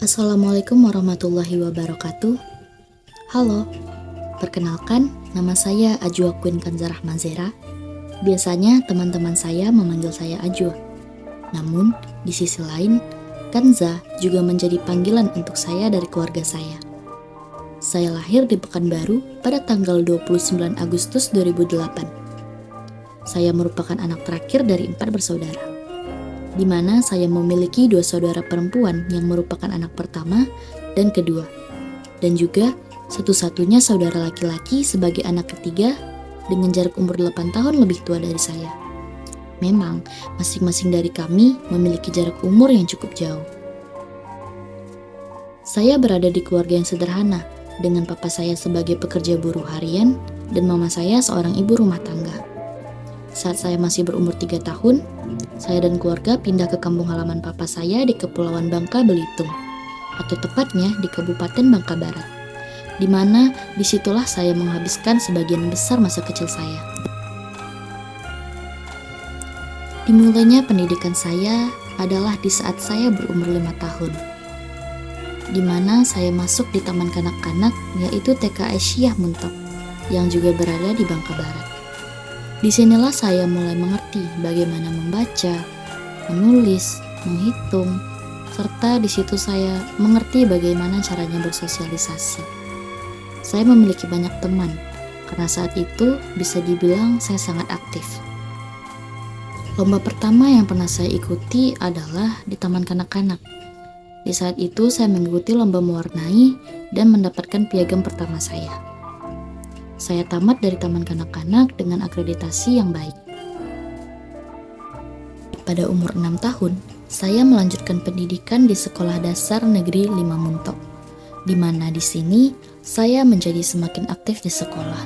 Assalamualaikum warahmatullahi wabarakatuh. Halo, perkenalkan nama saya Ajwa Queen Kanza Rahmazera. Biasanya teman-teman saya memanggil saya Ajwa. Namun, di sisi lain, Kanza juga menjadi panggilan untuk saya dari keluarga saya. Saya lahir di Pekanbaru pada tanggal 29 Agustus 2008. Saya merupakan anak terakhir dari 4 bersaudara, di mana saya memiliki 2 saudara perempuan yang merupakan anak pertama dan kedua, dan juga satu-satunya saudara laki-laki sebagai anak ketiga dengan jarak umur 8 tahun lebih tua dari saya. Memang, masing-masing dari kami memiliki jarak umur yang cukup jauh. Saya berada di keluarga yang sederhana, dengan papa saya sebagai pekerja buruh harian dan mama saya seorang ibu rumah tangga. Saat saya masih berumur 3 tahun, saya dan keluarga pindah ke kampung halaman papa saya di Kepulauan Bangka, Belitung, atau tepatnya di Kabupaten Bangka Barat, di mana disitulah saya menghabiskan sebagian besar masa kecil saya. Dimulainya pendidikan saya adalah di saat saya berumur 5 tahun, di mana saya masuk di Taman Kanak-Kanak, yaitu TK Aisyah Muntok, yang juga berada di Bangka Barat. Disinilah saya mulai mengerti bagaimana membaca, menulis, menghitung, serta di situ saya mengerti bagaimana caranya bersosialisasi. Saya memiliki banyak teman, karena saat itu bisa dibilang saya sangat aktif. Lomba pertama yang pernah saya ikuti adalah di Taman Kanak-Kanak. Di saat itu saya mengikuti lomba mewarnai dan mendapatkan piagam pertama saya. Saya tamat dari Taman Kanak-Kanak dengan akreditasi yang baik. Pada umur 6 tahun, saya melanjutkan pendidikan di Sekolah Dasar Negeri 5 Muntok, di mana di sini saya menjadi semakin aktif di sekolah,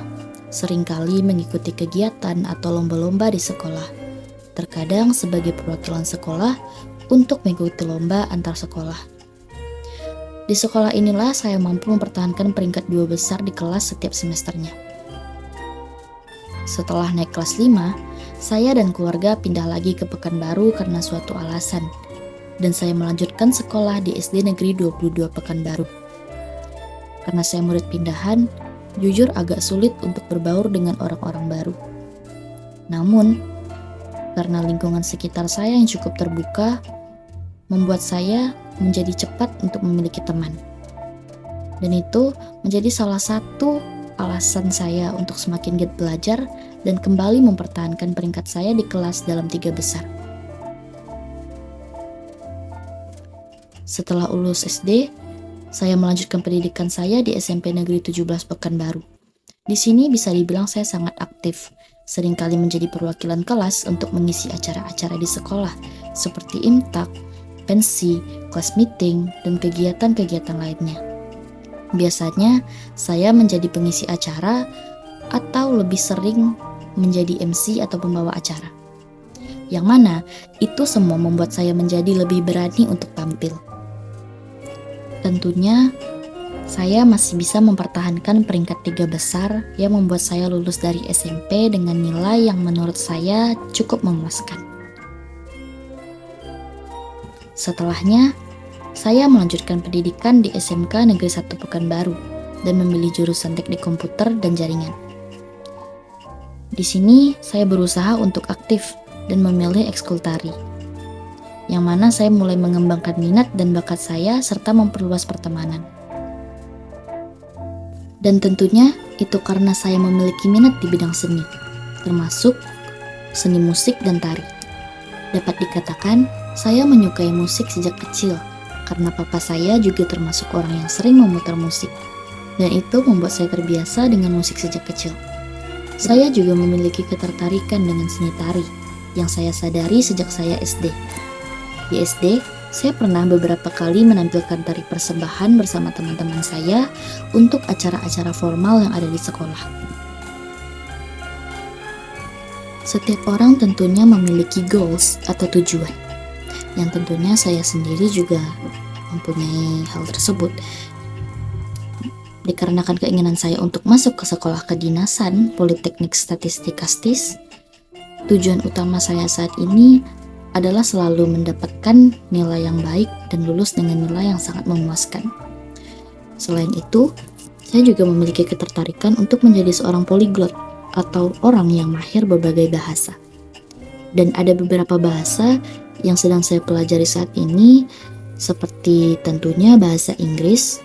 seringkali mengikuti kegiatan atau lomba-lomba di sekolah, terkadang sebagai perwakilan sekolah untuk mengikuti lomba antar sekolah. Di sekolah inilah saya mampu mempertahankan peringkat 2 besar di kelas setiap semesternya. Setelah naik kelas 5, saya dan keluarga pindah lagi ke Pekanbaru karena suatu alasan, dan saya melanjutkan sekolah di SD Negeri 22 Pekanbaru. Karena saya murid pindahan, jujur agak sulit untuk berbaur dengan orang-orang baru. Namun, karena lingkungan sekitar saya yang cukup terbuka, membuat saya menjadi cepat untuk memiliki teman. Dan itu menjadi salah satu alasan saya untuk semakin giat belajar dan kembali mempertahankan peringkat saya di kelas dalam 3 besar. Setelah lulus SD, saya melanjutkan pendidikan saya di SMP Negeri 17 Pekanbaru. Di sini bisa dibilang saya sangat aktif, seringkali menjadi perwakilan kelas untuk mengisi acara-acara di sekolah, seperti imtak, pensi, kelas meeting, dan kegiatan-kegiatan lainnya. Biasanya, saya menjadi pengisi acara atau lebih sering menjadi MC atau pembawa acara. Yang mana, itu semua membuat saya menjadi lebih berani untuk tampil. Tentunya, saya masih bisa mempertahankan peringkat 3 besar yang membuat saya lulus dari SMP dengan nilai yang menurut saya cukup memuaskan. Setelahnya, saya melanjutkan pendidikan di SMK Negeri 1 Pekanbaru dan memilih jurusan Teknik Komputer dan Jaringan. Di sini, saya berusaha untuk aktif dan memilih ekskul tari, yang mana saya mulai mengembangkan minat dan bakat saya serta memperluas pertemanan. Dan tentunya itu karena saya memiliki minat di bidang seni, termasuk seni musik dan tari. Dapat dikatakan, saya menyukai musik sejak kecil, karena papa saya juga termasuk orang yang sering memutar musik, dan itu membuat saya terbiasa dengan musik sejak kecil. Saya juga memiliki ketertarikan dengan seni tari, yang saya sadari sejak saya SD. Di SD, saya pernah beberapa kali menampilkan tari persembahan bersama teman-teman saya untuk acara-acara formal yang ada di sekolah. Setiap orang tentunya memiliki goals atau tujuan, yang tentunya saya sendiri juga mempunyai hal tersebut. Dikarenakan keinginan saya untuk masuk ke sekolah kedinasan Politeknik Statistik Kastis, tujuan utama saya saat ini adalah selalu mendapatkan nilai yang baik dan lulus dengan nilai yang sangat memuaskan. Selain itu, saya juga memiliki ketertarikan untuk menjadi seorang polyglot atau orang yang mahir berbagai bahasa. Dan ada beberapa bahasa yang sedang saya pelajari saat ini, seperti tentunya bahasa Inggris,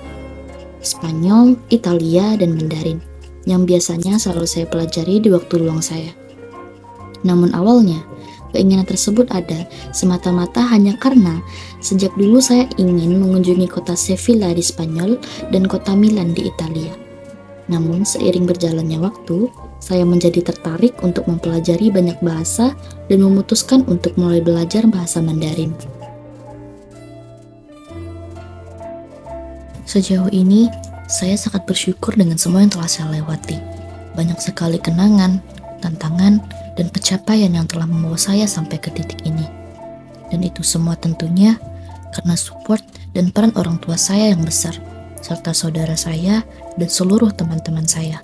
Spanyol, Italia, dan Mandarin, yang biasanya selalu saya pelajari di waktu luang saya. Namun awalnya, keinginan tersebut ada semata-mata hanya karena sejak dulu saya ingin mengunjungi kota Sevilla di Spanyol dan kota Milan di Italia. Namun seiring berjalannya waktu, saya menjadi tertarik untuk mempelajari banyak bahasa dan memutuskan untuk mulai belajar bahasa Mandarin. Sejauh ini, saya sangat bersyukur dengan semua yang telah saya lewati. Banyak sekali kenangan, tantangan, dan pencapaian yang telah membawa saya sampai ke titik ini. Dan itu semua tentunya karena support dan peran orang tua saya yang besar, serta saudara saya dan seluruh teman-teman saya.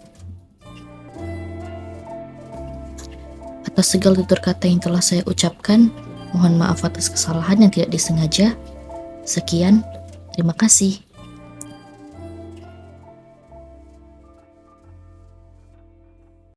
Atas segala tutur kata yang telah saya ucapkan, mohon maaf atas kesalahan yang tidak disengaja. Sekian, terima kasih.